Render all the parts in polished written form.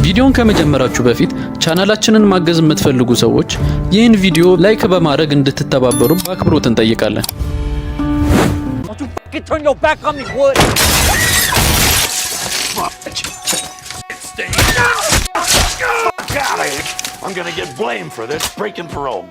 ቪዲዮን ከመጀመራችሁ በፊት ቻናላችንን ማገዝ የምትፈልጉ ሰዎች ይህን ቪዲዮ ላይክ በማድረግ እንድትተባበሩ በአክብሮት እንጠይቃለን። I'm gonna get blamed for this breaking parole.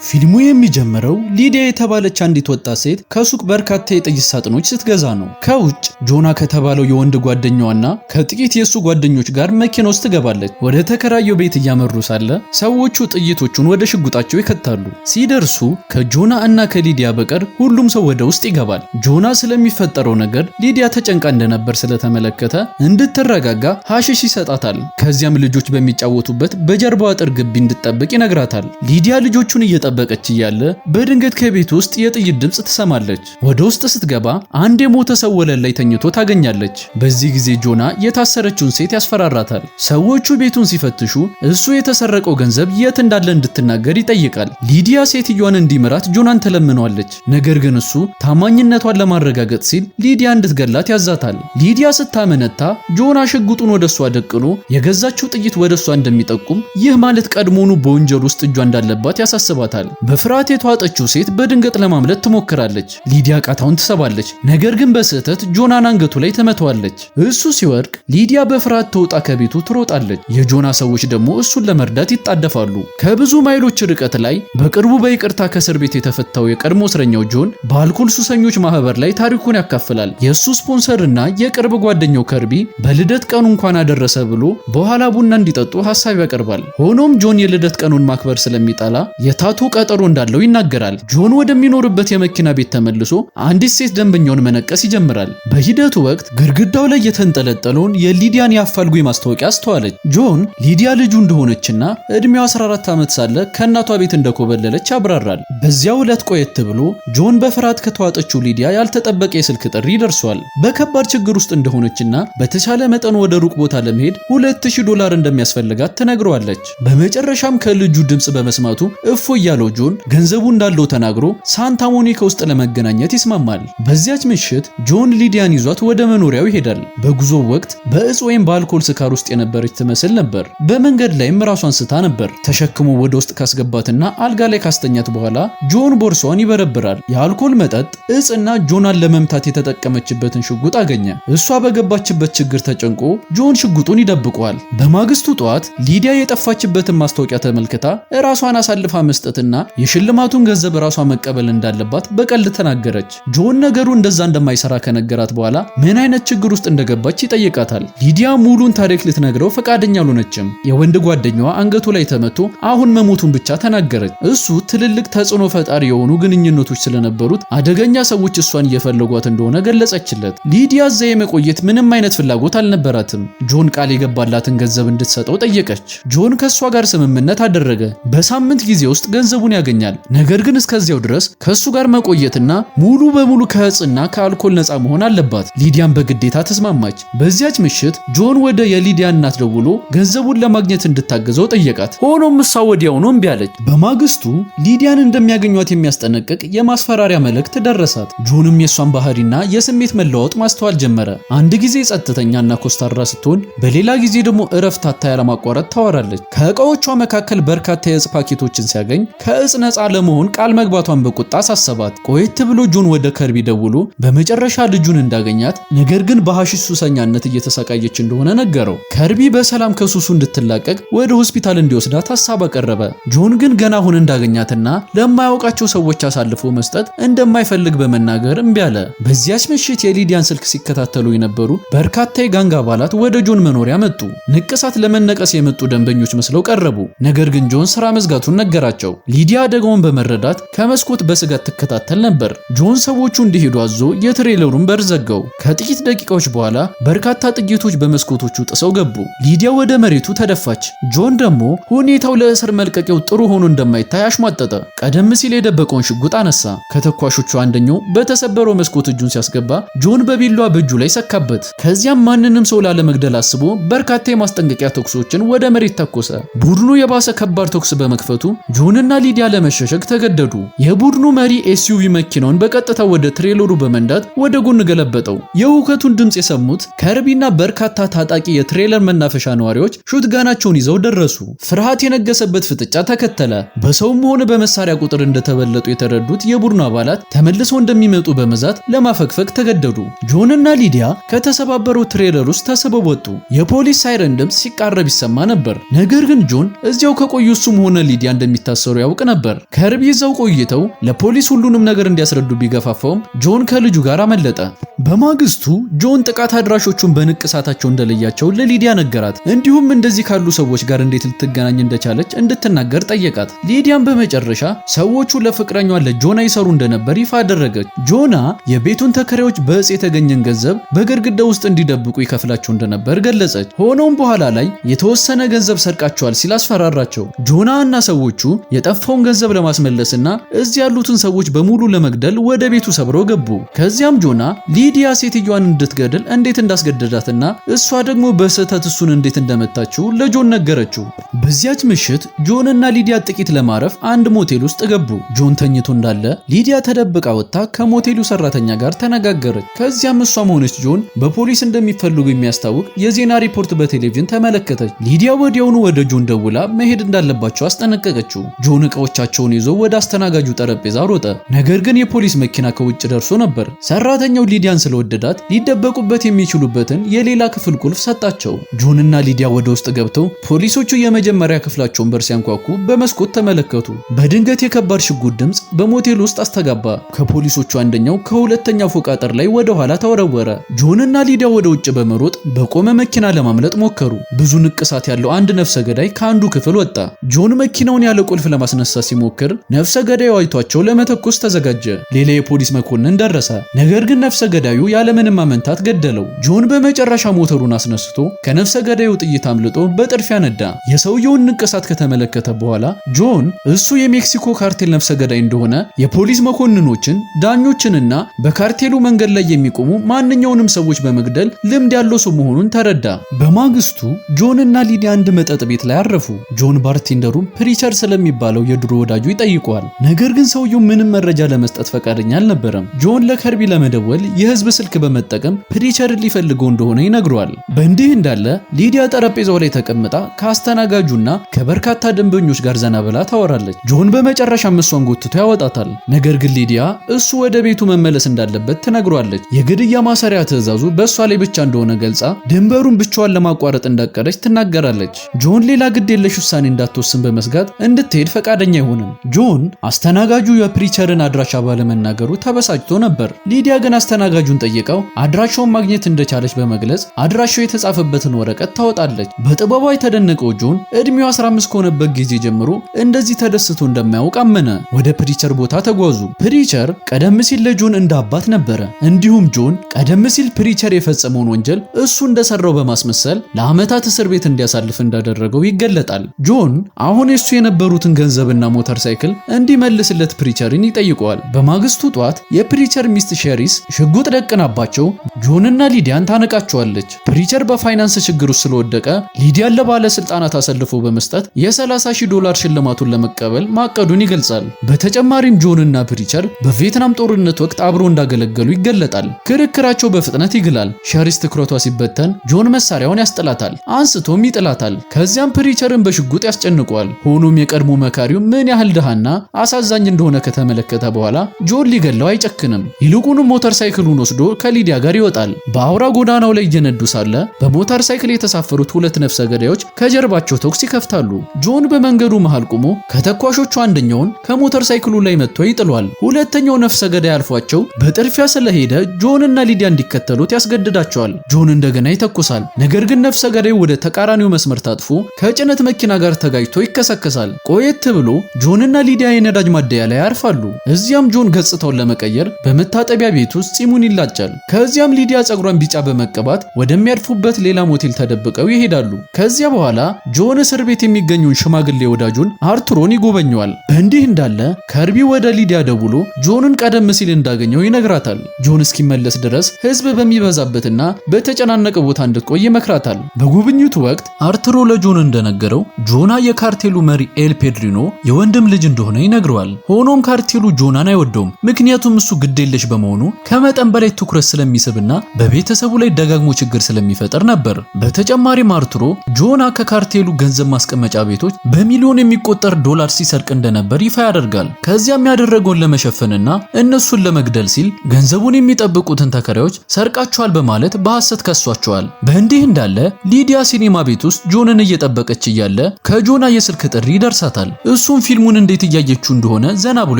ፊልሙ የሚጀምረው ሊዲያ የተባለች አንዲት ወጣት ሴት ከሱቅ በርካታ የጥይት ሳጥኖች ስትገዛ ነው። ከውጭ ጆና ከተባለው የወንድ ጓደኛዋና ከጥቂት የሱ ጓደኞች ጋር መኪና ውስጥ ትገባለች። ወደ ተከራየው ቤት እያመሩ ሳለ ሰዎቹ ጥይቶቹን ወደ ሽጉጣቸው ይከታሉ። ሲደርሱ ከጆና እና ከሊዲያ በቀር ሁሉም ሰው ወደ ውስጥ ይገባል። ጆና ስለሚፈጠረው ነገር ሊዲያ ተጨንቃ እንደነበር ስለተመለከተ እንድትረጋጋ ሐሺሽ ይሰጣታል። ከዚያም ልጆች በሚጫወቱበት በጀርባው አጥር ግቢ እንድትጠብቅ ይነግራታል። ሊዲያ ልጆቹን እየጠበቀች እያለ በድንገት ከቤት ውስጥ የጥይት ድምጽ ትሰማለች። ወደ ውስጥ ስትገባ አንድ የሞተ ሰው ወለል ላይ ተኝቶ ታገኛለች። በዚህ ጊዜ ጆና የታሰረችውን ሴት ያስፈራራታል። ሰዎቹ ቤቱን ሲፈትሹ እሱ የተሰረቀው ገንዘብ የት እንዳለ እንድትናገር ይጠይቃል። ሊዲያ ሴትዮዋን እንዲመራት ጆናን ተለምኗለች። ነገር ግን እሱ ታማኝነቷን ለማረጋገጥ ሲል ሊዲያ እንድትገላት ያዛታል። ሊዲያ ስታመነታ ጆና ሽጉጡን ወደሷ ደቅኖ የገዛችው ጥይት ወደሷ እንደሚጠቁም፣ ይህ ማለት ቀድሞኑ በወንጀል ውስጥ እጇ እንዳለባት ያሳስባታል። በፍርሃት የተዋጠችው ሴት በድንገት ለማምለጥ ትሞክራለች። ሊዲያ ቃታውን ትሰባለች። ነገር ግን በስህተት ጆናን አንገቱ ላይ ትመታዋለች። እሱ ሲወድቅ ሊዲያ በፍርሃት ተውጣ ከቤቱ ትሮጣለች። የጆና ሰዎች ደግሞ እሱን ለመርዳት ይጣደፋሉ። ከብዙ ማይሎች ርቀት ላይ በቅርቡ በይቅርታ ከእስር ቤት የተፈታው የቀድሞ እስረኛው ጆን በአልኮል ሱሰኞች ማህበር ላይ ታሪኩን ያካፍላል። የሱ ስፖንሰርና የቅርብ ጓደኛው ከርቢ በልደት ቀኑ እንኳን አደረሰ ብሎ በኋላ ቡና እንዲጠጡ ሐሳብ ያቀርባል። ሆኖም ጆን የልደት ቀኑን ማክበር ስለሚጠላ የታቱ ቀጠሮ እንዳለው ይናገራል። ጆን ወደሚኖርበት የመኪና ቤት ተመልሶ አንዲት ሴት ደንበኛውን መነቀስ ይጀምራል። በሂደቱ ወቅት ግድግዳው ላይ የተንጠለጠለውን የሊዲያን የአፋልጉኝ ማስታወቂያ አስተዋለች። ጆን ሊዲያ ልጁ እንደሆነችና እድሜው 14 ዓመት ሳለ ከእናቷ ቤት እንደኮበለለች ያብራራል። በዚያው ዕለት ቆየት ብሎ ጆን በፍርሃት ከተዋጠችው ሊዲያ ያልተጠበቀ የስልክ ጥሪ ደርሷል። በከባድ ችግር ውስጥ እንደሆነችና በተቻለ መጠን ወደ ሩቅ ቦታ ለመሄድ $2000 እንደሚያስፈልጋት ትነግረዋለች። በመጨረሻም ከልጁ ድምጽ በመስማቱ እፎ ያለው ጆን ገንዘቡ እንዳለው ተናግሮ ሳንታ ሞኒካ ውስጥ ለመገናኘት ይስማማል። በዚያች ምሽት ጆን ሊዲያን ይዟት ወደ መኖሪያው ይሄዳል። በጉዞው ወቅት በእጽ ወይም በአልኮል ስካር ውስጥ የነበረች ትመስል ነበር። በመንገድ ላይም ራሷን ስታ ነበር። ተሸክሞ ወደ ውስጥ ካስገባትና አልጋ ላይ ካስተኛት በኋላ ጆን ቦርሷን ይበረብራል። የአልኮል መጠጥ፣ እጽና ጆናን ለመምታት የተጠቀመችበትን ሽጉጥ አገኘ። እሷ በገባችበት ችግር ተጨንቆ ጆን ሽጉጡን ይደብቀዋል። በማግስቱ ጠዋት ሊዲያ የጠፋችበትን ማስታወቂያ ተመልክታ ራሷን አሳልፋ መስጠትና የሽልማቱን ገንዘብ ራሷ መቀበል እንዳለባት በቀልድ ተናገረች። ጆን ነገሩ እንደዛ እንደማይሰራ ከነገራት በኋላ ምን አይነት ችግር ውስጥ እንደገባች ይጠይቃታል። ሊዲያ ሙሉን ታሪክ ልትነግረው ፈቃደኛ አልሆነችም። የወንድ ጓደኛዋ አንገቱ ላይ ተመቶ አሁን መሞቱን ብቻ ተናገረች። እሱ ትልልቅ ተጽዕኖ ፈጣሪ የሆኑ ግንኙነቶች ስለነበሩት አደገኛ ሰዎች እሷን እየፈለጓት እንደሆነ ገለጸችለት። ሊዲያ እዛ የመቆየት ምንም አይነት ፍላጎት አልነበራትም። ጆን ቃል የገባላትን ገንዘብ እንድትሰጠው ጠየቀች። ጆን ከሷ ጋር ስምምነት አደረገ። በሳምንት ጊዜ ውስጥ ገንዘቡን ያገኛል። ነገር ግን እስከዚያው ድረስ ከሱ ጋር መቆየትና ሙሉ በሙሉ ከእጽና ከአልኮል ነፃ መሆን አለባት። ሊዲያን በግዴታ ተስማማች። በዚያች ምሽት ጆን ወደ የሊዲያ እናት ደውሎ ገንዘቡን ለማግኘት እንድታገዘው ጠየቃት። ሆኖም እሷ ወዲያውኑ እምቢ አለች። በማግስቱ ሊዲያን እንደሚያገኟት የሚያስጠነቅቅ የማስፈራሪያ መልእክት ደረሳት። ጆንም የሷን ባህሪና የስሜት መለዋወጥ ማስተዋል ጀመረ። አንድ ጊዜ ጸጥተኛና ኮስታራ ስትሆን፣ በሌላ ጊዜ ደግሞ እረፍት አታ ያለማቋረጥ ታወራለች። ከእቃዎቿ መካከል በርካታ የእጽ ፓኬቶችን ሲያገኝ ከእጽ ነፃ ለመሆን ቃል መግባቷን በቁጣ አሳሰባት። ቆየት ብሎ ጆን ወደ ከርቢ ደውሎ በመጨረሻ ልጁን እንዳገኛት፣ ነገር ግን በሐሺሽ ሱሰኛነት እየተሰቃየች እንደሆነ ነገረው። ከርቢ በሰላም ከሱሱ እንድትላቀቅ ወደ ሆስፒታል እንዲወስዳት ሐሳብ አቀረበ። ጆን ግን ገና አሁን እንዳገኛትና ለማያውቃቸው ሰዎች አሳልፎ መስጠት እንደማይፈልግ በመናገር እምቢ አለ። በዚያች ምሽት የሊዲያን ስልክ ሲከታተሉ የነበሩ በርካታ የጋንግ አባላት ወደ ጆን መኖሪያ መጡ። ንቅሳት ለመነቀስ የመጡ ደንበኞች መስለው ቀረቡ። ነገር ግን ጆን ስራ መዝጋቱን ነገራቸው። ሊዲያ አደጋውን በመረዳት ከመስኮት በስጋት ትከታተል ነበር። ጆን ሰዎቹ እንዲሄዱ አዞ የትሬለሩን በር ዘጋው። ከጥቂት ደቂቃዎች በኋላ በርካታ ጥይቶች በመስኮቶቹ ጥሰው ገቡ። ሊዲያ ወደ መሬቱ ተደፋች። ጆን ደግሞ ሁኔታው ለእስር መልቀቂያው ጥሩ ሆኖ እንደማይታይ አሽሟጠጠ። ቀደም ሲል የደበቀውን ሽጉጥ አነሳ። ከተኳሾቹ አንደኛው በተሰበረው መስኮት እጁን ሲያስገባ ጆን በቢላዋ በእጁ ላይ ሰካበት። ከዚያም ማንንም ሰው ላለመግደል አስቦ በርካታ የማስጠንቀቂያ ተኩሶችን ወደ መሬት ተኮሰ። ቡድኑ የባሰ ከባድ ተኩስ በመክፈቱ ጆንና ሊዲያ ለመሸሸግ ተገደዱ። የቡድኑ መሪ ኤስዩቪ መኪናውን በቀጥታ ወደ ትሬለሩ በመንዳት ወደ ጎን ገለበጠው። የሁከቱን ድምጽ የሰሙት ከርቢና በርካታ ታጣቂ የትሬለር መናፈሻ ነዋሪዎች ሹትጋናቸውን ይዘው ደረሱ። ፍርሃት የነገሰበት ፍጥጫ ተከተለ። በሰውም ሆነ በመሳሪያ ቁጥር እንደተበለጡ የተረዱት የቡድኑ አባላት ተመልሰው እንደሚመጡ በመዛት ለማፈግፈግ ተገደዱ። ጆንና ሊዲያ ከተሰባበረው ትሬለር ውስጥ ተሰበው ወጡ። የፖሊስ ሳይረን ድምጽ ሲቃረብ ይሰማ ነበር። ነገር ግን ጆን እዚያው ከቆዩ እሱም ሆነ ሊዲያ እንደሚታሰሩ ያውቅ ነበር። ከርቢ እዛው ቆይተው ለፖሊስ ሁሉንም ነገር እንዲያስረዱ ቢገፋፋውም ጆን ከልጁ ጋር አመለጠ። በማግስቱ ጆን ጥቃት አድራሾቹን በንቅሳታቸው እንደለያቸው ለሊዲያ ነገራት። እንዲሁም እንደዚህ ካሉ ሰዎች ጋር እንዴት ልትገናኝ እንደቻለች እንድትናገር ጠየቃት። ሊዲያም በመጨረሻ ሰዎቹ ለፍቅረኛዋ ለጆና ይሰሩ እንደነበር ይፋ አደረገች። ጆና የቤቱን ተከራዮች በእጽ የተገኘን ገንዘብ በግድግዳ ውስጥ እንዲደብቁ ይከፍላቸው እንደነበር ገለጸች። ሆኖም በኋላ ላይ የተወሰነ ገንዘብ ሰርቃቸዋል ሲል አስፈራራቸው። ጆና እና ሰዎቹ የጠፋውን ገንዘብ ለማስመለስና እዚህ ያሉትን ሰዎች በሙሉ ለመግደል ወደ ቤቱ ሰብረው ገቡ። ከዚያም ጆና ሊዲያ ሴትዮዋን እንድትገድል እንዴት እንዳስገደዳትና እሷ ደግሞ በስህተት እሱን እንዴት እንደመታችው ለጆን ነገረችው። በዚያች ምሽት ጆን እና ሊዲያ ጥቂት ለማረፍ አንድ ሞቴል ውስጥ ገቡ። ጆን ተኝቶ እንዳለ ሊዲያ ተደብቃ ወጥታ ከሞቴሉ ሰራተኛ ጋር ተነጋገረች። ከዚያም እሷም ሆነች ጆን በፖሊስ እንደሚፈልጉ የሚያስታውቅ የዜና ሪፖርት በቴሌቪዥን ተመለከተች። ሊዲያ ወዲያውኑ ወደ ጆን ደውላ መሄድ እንዳለባቸው አስጠነቀቀችው። ጆን እቃዎቻቸውን ይዞ ወደ አስተናጋጁ ጠረጴዛ ሮጠ። ነገር ግን የፖሊስ መኪና ከውጭ ደርሶ ነበር። ሰራተኛው ሊዲያን ስለወደዳት ሊደበቁበት የሚችሉበትን የሌላ ክፍል ቁልፍ ሰጣቸው። ጆንና ሊዲያ ወደ ውስጥ ገብተው ፖሊሶቹ የመጀመሪያ ክፍላቸውን በር ሲያንኳኩ በመስኮት ተመለከቱ። በድንገት የከባድ ሽጉጥ ድምጽ በሞቴል ውስጥ አስተጋባ። ከፖሊሶቹ አንደኛው ከሁለተኛው ፎቅ አጥር ላይ ወደ ኋላ ተወረወረ። ጆንና ሊዲያ ወደ ውጭ በመሮጥ በቆመ መኪና ለማምለጥ ሞከሩ። ብዙ ንቅሳት ያለው አንድ ነፍሰ ገዳይ ከአንዱ ክፍል ወጣ። ጆን መኪናውን ያለ ቁልፍ ለማስነሳት ሲሞክር ነፍሰ ገዳዩ አይቷቸው ለመተኮስ ተዘጋጀ። ሌላ የፖሊስ መኮንን ደረሰ። ነገር ግን ነፍሰ ገዳዩ ያለምንም ማመንታት ገደለው። ጆን በመጨረሻ ሞተሩን አስነስቶ ከነፍሰ ገዳዩ ጥይት አምልጦ በጥድፊያ ነዳ። የሰውየውን ንቅሳት ከተመለከተ በኋላ ጆን እሱ የሜክሲኮ ካርቴል ነፍሰ ገዳይ እንደሆነ የፖሊስ መኮንኖችን፣ ዳኞችንና በካርቴሉ መንገድ ላይ የሚቆሙ ማንኛውንም ሰዎች በመግደል ልምድ ያለው ሰው መሆኑን ተረዳ። በማግስቱ ጆን እና ሊዲያ አንድ መጠጥ ቤት ላይ አረፉ። ጆን ባርቴንደሩን ፕሪቸር ስለሚባለው የድሮ ወዳጁ ይጠይቀዋል። ነገር ግን ሰውየው ምንም መረጃ ለመስጠት ፈቃደኛ አልነበረም። ጆን ለከርቢ ለመደወል የህዝብ ስልክ በመጠቀም ፕሪቸርን ሊፈልገው እንደሆነ ይነግረዋል። በእንዲህ እንዳለ ሊዲያ ጠረጴዛው ላይ ተቀምጣ ከአስተናጋጁና ከበርካታ ደንበኞች ጋር ዘና ብላ ታወራለች። ጆን በመጨረሻም እሷን ጎትቶ ያወጣታል። ነገር ግን ሊዲያ እሱ ወደ ቤቱ መመለስ እንዳለበት ትነግሯለች። የግድያ ማሰሪያ ትዕዛዙ በእሷ ላይ ብቻ እንደሆነ ገልጻ ድንበሩን ብቻዋን ለማቋረጥ እንዳቀረች ትናገራለች። ጆን ሌላ ግድ የለሽ ውሳኔ እንዳትወስን በመስጋት እንድትሄድ ፈቃደኛ አይሆንም። ጆን አስተናጋጁ የፕሪቸርን አድራሻ ባለመናገሩ ተበሳጭቶ ነበር። ሊዲያ ግን አስተናጋጁን ጠይቀው አድራሻውን ማግኘት እንደቻለች በመግለጽ አድራሻው የተጻፈበትን ወረቀት ታወጣለች። በጥበቧ የተደነቀው ጆን እድሜው 15 ከሆነበት ጊዜ ጀምሮ እንደዚህ ተደስቶ እንደማያውቅ አመነ። ወደ ፕሪቸር ቦታ ተጓዙ። ፕሪቸር ቀደም ሲል ለጆን እንደ አባት ነበረ። እንዲሁም ጆን ቀደም ሲል ፕሪቸር የፈጸመውን ወንጀል እሱ እንደሰራው በማስመሰል ለዓመታት እስር ቤት እንዲያሳልፍ እንዳደረገው ይገለጣል። ጆን አሁን የሱ የነበሩትን ገንዘብና ሞተር ሳይክል እንዲመልስለት ፕሪቸርን ይጠይቀዋል። በማግስቱ ጧት የፕሪቸር ሚስት ሼሪስ ሽጉጥ ደቅናባቸው ጆንና ሊዲያን ታነቃቸዋለች። ፕሪቸር በፋይናንስ ችግር ውስጥ ስለወደቀ ሊዲያን ለባለስልጣናት አሰልፎ በመስጠት $30,000 ሽልማቱን ለመቀበል ማቀዱን ይገልጻል። በተጨማሪም ጆንና ፕሪቸር በቪየትናም ጦርነት ወቅት አብሮ እንዳገለገሉ ይገለጣል። ክርክራቸው በፍጥነት ይግላል። ሼሪስ ትኩረቷ ሲበተን ጆን መሳሪያውን ያስጥላታል፣ አንስቶም ይጥላታል። ከዚያም ፕሪቸርን በሽጉጥ ያስጨንቀዋል። ሆኖም የቀድሞ መካሪው ምን ያህል ድሃና አሳዛኝ እንደሆነ ከተመለከተ በኋላ ጆን ሊገለው አይጨክንም። ይልቁንም ሞተር ሳይክሉን ወስዶ ከሊዲያ ጋር ይወጣል። በአውራ ጎዳናው ላይ እየነዱ ሳለ በሞተር ሳይክል የተሳፈሩት ሁለት ነፍሰ ገዳዮች ከጀርባቸው ተኩስ ይከፍታሉ። ጆን በመንገዱ መሃል ቆሞ ከተኳሾቹ አንደኛውን ከሞተር ሳይክሉ ላይ መጥቶ ይጥሏል። ሁለተኛው ነፍሰ ገዳይ አልፏቸው በጥርፊያ ስለሄደ ጆን እና ሊዲያ እንዲከተሉት ያስገድዳቸዋል። ጆን እንደገና ይተኩሳል። ነገር ግን ነፍሰ ገዳዩ ወደ ተቃራኒው መስመር ታጥፎ ከጭነት መኪና ጋር ተጋጅቶ ይከሰከሳል። ቆየት ብሎ ጆን እና ሊዲያ የነዳጅ ማደያ ላይ ያርፋሉ። እዚያም ጆን ገጽታውን ለመቀየር በመታጠቢያ ቤት ውስጥ ፂሙን ይላጫል። ከዚያም ሊዲያ ጸጉሯን ቢጫ በመቀባት ወደሚያርፉበት ሌላ ሞቴል ተደብቀው ይሄዳሉ። ከዚያ በኋላ ጆን እስር ቤት የሚገኙን ሽማግሌ ወዳጁን አርቱሮን ይጎበኘዋል። በእንዲህ እንዳለ ከርቢ ወደ ሊዲያ ደውሎ ጆንን ቀደም ሲል እንዳገኘው ይነግራታል። ጆን እስኪመለስ ድረስ ህዝብ በሚበዛበትና በተጨናነቀ ቦታ እንድትቆይ ይመክራታል። በጉብኝቱ ወቅት አርቱሮ ለጆን እንደነገረው ጆና የካርቴሉ መሪ ኤል ፔድሪኖ የወንድም ልጅ እንደሆነ ይነግረዋል። ሆኖም ካርቴሉ ጆናን አይወደውም፣ ምክንያቱም እሱ ግዴለሽ በመሆኑ ከመጠን በላይ ትኩረት ስለሚስብና በቤተሰቡ ላይ ደጋግሞ ችግር ስለሚፈጠር ነበር። በተጨማሪም አርቱሮ ጆና ከካርቴሉ ገንዘብ ማስቀመጫ ቤቶች በሚሊዮን የሚቆጠር ዶላር ሲሰርቅ እንደነበር ይፋ ያደርጋል። ከዚያም ያደረገውን ለመሸፈንና እነሱን ለመግደል ሲል ገንዘቡን የሚጠብቁትን ተከራዮች ሰርቃቸዋል በማለት በሐሰት ከሷቸዋል። በእንዲህ እንዳለ ሊዲያ ሲኔማ ቤት ውስጥ ጆንን እየጠበቀች እያለ ከጆና የስልክ ጥሪ ይደርሳታል። እሱም ፊልሙን እንዴት እያየችው እንደሆነ ዘና ብሎ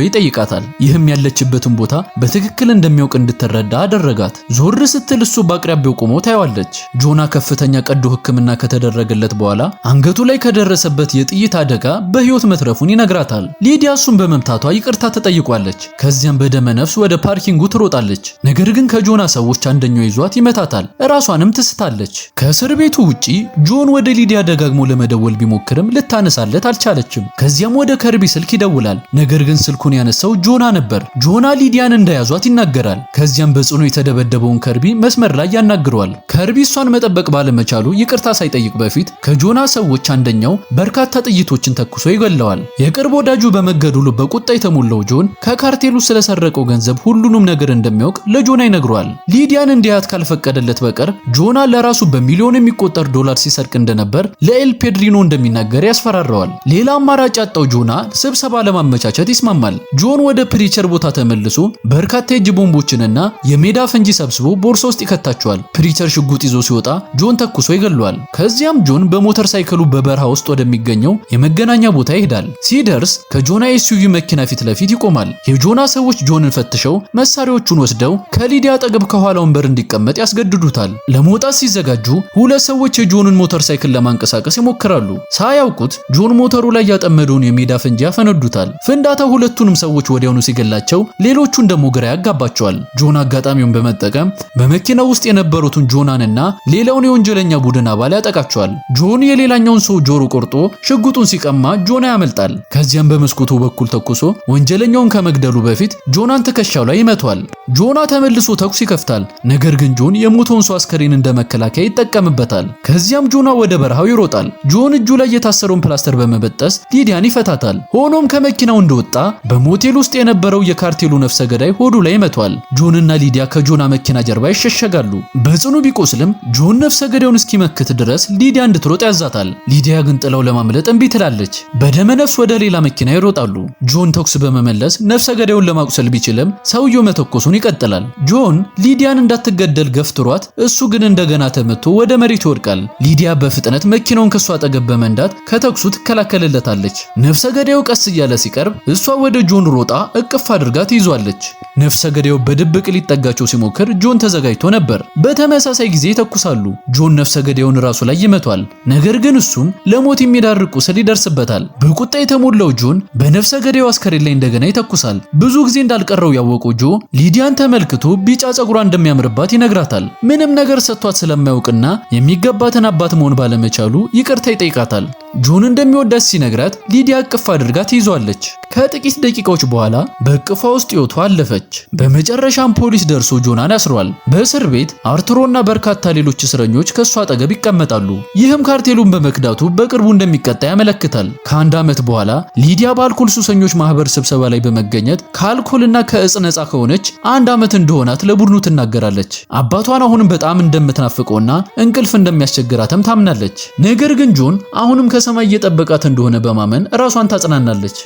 ይጠይቃታል። ይህም ያለችበትን ቦታ በትክክል እንደሚያውቅ እንድትረዳ አደረጋት። ዞር ስትል እሱ በአቅራቢያው ቆሞ ታየዋለች። ጆና ከፍተኛ ቀዶ ሕክምና ከተደረገለት በኋላ አንገቱ ላይ ከደረሰበት የጥይት አደጋ በህይወት መትረፉን ይነግራታል። ሊዲያ እሱን በመምታቷ ይቅርታ ተጠይቋለች። ከዚያም በደመ ነፍስ ወደ ፓርኪንጉ ትሮጣለች። ነገር ግን ከጆና ሰዎች አንደኛው ይዟት ይመታታል። ራሷንም ትስታለች። ከእስር ቤቱ ውጪ ጆን ወደ ሊዲያ ደጋግሞ ለመደወል ቢሞክርም ልታነሳለት አልቻለችም። ከዚያም ወደ ከርቢ ስልክ ይደውላል። ነገር ግን ስልኩን ያነሳው ጆና ነበር። ጆና ሊዲያን እንደያዟት ይናገራል። ከዚያም በጽኑ የተደበደበውን ከርቢ መስመር ላይ ያናግረዋል። ከርቢ እሷን መጠበቅ ባለመቻሉ ይቅርታ ሳይጠይቅ በፊት ከጆና ሰዎች አንደኛው በርካታ ጥይቶችን ተኩሶ ይገለዋል። የቅርብ ወዳጁ በመገደሉ በቁጣ የተሞላው ጆን ከካርቴሉ ስለሰረቀው ገንዘብ ሁሉንም ነገር እንደሚያውቅ ለጆና ይነግረዋል። ሊዲያን እንዲያት ካልፈቀደለት በቀር ጆና ለራሱ በሚሊዮን የሚቆጠር ዶላር ሲሰርቅ እንደነበር ለኤል ፔድሪኖ እንደሚናገር ያስፈራራዋል። ሌላ አማራጭ ያጣው ጆና ስብሰባ ለማመቻቸት ይስማማል። ጆን ወደ ፕሪቸር ቦታ ተመልሶ በርካታ የእጅ ቦምቦችንና የሜዳ ፈንጂ ሰብስቦ ቦርሳ ውስጥ ይከታቸዋል። ፕሪቸር ሽጉጥ ይዞ ሲወጣ ጆን ተኩሶ ይገለዋል። ከዚያም ጆን በሞተር ሳይክሉ በበረሃ ውስጥ ወደሚገኘው የመገናኛ ቦታ ይሄዳል። ሲደርስ ከጆና ኤስዩቪ መኪና ፊት ለፊት ይቆማል። የጆና ሰዎች ጆንን ፈትሸው መሳሪያዎቹን ወስደው ከሊዲያ አጠገብ ከኋላ ወንበር እንዲቀመጥ ያስገድዱታል። ለመውጣት ሲዘጋጁ ሁለት ሰዎች የጆንን ሞተር ሳይክል ለማንቀሳቀስ ይሞክራሉ። ሳያውቁት ጆን ሞተሩ ላይ ያጠመደውን የሜዳ ፈንጂ ያፈነዱታል። ፍንዳታው ሁለቱንም ሰዎች ወዲያውኑ ሲገላቸው፣ ሌሎቹን ደግሞ ግራ ያጋባቸዋል። ጆን አጋጣሚውን በመጠቀም በመኪናው ውስጥ የነበሩትን ጆናንና ሌላውን የወንጀለኛ ቡድን አባል ያጠቃቸዋል። ጆን የሌላኛውን ሰው ጆሮ ቆርጦ ሽጉጡን ሲቀማ ጆና ያመልጣል። ከዚያም በመስኮቱ በኩል ተኩሶ ወንጀለኛውን ከመግደሉ በፊት ጆናን ትከሻው ላይ ይመቷል። ጆና ተመልሶ ተኩስ ይከፍታል። ነገር ግን ጆን የሞተውን ሰው አስከሬን እንደ መከላከያ ይጠቀምበታል። ከዚያም ጆና ወደ በረሃው ይሮጣል። ጆን እጁ ላይ የታሰረውን ፕላስተር በመበጠስ ሊዲያን ይፈታታል። ሆኖም ከመኪናው እንደወጣ በሞቴል ውስጥ የነበረው የካርቴሉ ነፍሰ ገዳይ ሆዱ ላይ ይመቷል። ጆንና ሊዲያ ከጆና መኪና ጀርባ ይሸሸጋሉ። በጽኑ ቢቆስልም ጆን ነፍሰ ገዳዩን እስኪመክት ድረስ ሊዲያ እንድትሮጥ ያዛታል። ሊዲያ ግን ጥለው ለማምለጥ እምቢ ትላለች። በደመ ነፍስ ወደ ሌላ መኪና ይሮጣሉ። ጆን ተኩስ በመመለስ ነፍሰ ገዳዩን ለማቁሰል ቢችልም ሰውየው መተኮሱን ይቀጥላል። ጆን ሊዲያን እንዳትገደል ገፍትሯት፣ እሱ ግን እንደገና ተመቶ ወደ መሬት ይወድቃል። ሊዲያ በፍጥነት መኪናውን ከሷ አጠገብ በመንዳት ከተኩሱ ትከላከልለታለች። ነፍሰ ገዳዩ ቀስ እያለ ሲቀርብ እሷ ወደ ጆን ሮጣ እቅፍ አድርጋ ትይዟለች። ነፍሰ ገዳዩ በድብቅ ሊጠጋቸው ሲሞክር ጆን ተዘጋጅቶ ነበር። በተመሳሳይ ጊዜ ይተኩሳሉ። ጆን ነፍሰ ገዳዩን ራሱ ላይ ይመቷል። ነገር ግን እሱም ለሞት የሚዳርግ ቁስል ይደርስበታል። በቁጣ የተሞላው ጆን በነፍሰ ገዳዩ አስከሬን ላይ እንደገና ይተኩሳል። ብዙ ጊዜ እንዳልቀረው ያወቀው ጆ ሊዲያን ተመልክቶ ቢጫ ጸጉሯ እንደሚያምርባት ይነግራታል። ምንም ነገር ሰጥቷት ስለማያውቅና የሚገባትን አባት መሆን ባለመቻሉ ይቅርታ ይጠይቃታል። ጆን እንደሚወዳት ሲነግራት ሊዲያ እቅፍ አድርጋ ትይዟለች። ከጥቂት ደቂቃዎች በኋላ በእቅፏ ውስጥ ሕይወቷ አለፈች። በመጨረሻም ፖሊስ ደርሶ ጆናን ያስሯል። በእስር ቤት አርቱሮና በርካታ ሌሎች እስረኞች ከሷ አጠገብ ይቀመጣሉ። ይህም ካርቴሉን በመክዳቱ በቅርቡ እንደሚቀጣ ያመለክታል። ከአንድ ዓመት በኋላ ሊዲያ በአልኮል ሱሰኞች ማህበር ስብሰባ ላይ በመገኘት ከአልኮልና ከእጽ ነፃ ከሆነች 1 ዓመት እንደሆናት ለቡድኑ ትናገራለች። አባቷን አሁንም በጣም እንደምትናፍቀውና እንቅልፍ እንደሚያስቸግራትም ታምናለች። ነገር ግን ጆን አሁንም ከሰማይ እየጠበቃት እንደሆነ በማመን ራሷን ታጽናናለች።